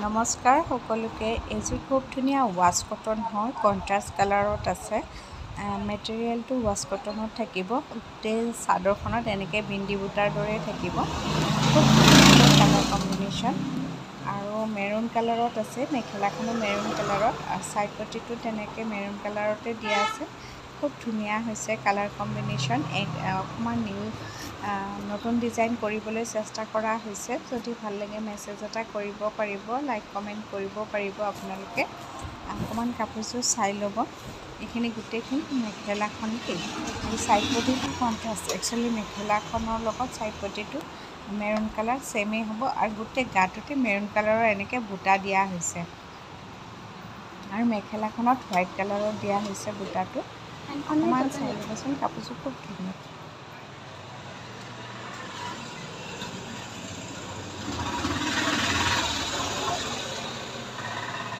নমস্কাৰ সকলোকে। এইযোৰ খুব ধুনীয়া ৱাছ কটন হয়, কণ্ট্ৰাষ্ট কালাৰত আছে। মেটেৰিয়েলটো ৱাছ কটনত থাকিব। গোটেই চাদৰখনত এনেকৈ বিন্দি বুটাৰ দৰে থাকিব। খুব ধুনীয়া কালাৰ কম্বিনেশ্যন আৰু মেৰুন কালাৰত আছে। মেখেলাখনো মেৰুন কালাৰত আৰু ছাইড পটিটো তেনেকৈ মেৰুন কালাৰতে দিয়া আছে। খুব ধুনীয়া হৈছে কালাৰ কম্বিনেশ্যন। অকণমান নতুন ডিজাইন কৰিবলৈ চেষ্টা কৰা হৈছে। যদি ভাল লাগে মেছেজ এটা কৰিব পাৰিব, লাইক কমেণ্ট কৰিব পাৰিব। আপোনালোকে অকণমান কাপোৰযোৰ চাই ল'ব। এইখিনি গোটেইখিনি মেখেলাখন আৰু ছাইড পটিটো কণ্ট্ৰাষ্ট। একচুৱেলি মেখেলাখনৰ লগত ছাইড পটিটো মেৰুন কালাৰ ছেমেই হ'ব আৰু গোটেই গাটোতে মেৰুন কালাৰৰ এনেকৈ বুটা দিয়া হৈছে আৰু মেখেলাখনত হোৱাইট কালাৰত দিয়া হৈছে বুটাটো। অকণমান চাই ল'বচোন, কাপোৰযোৰ খুব ধুনীয়া।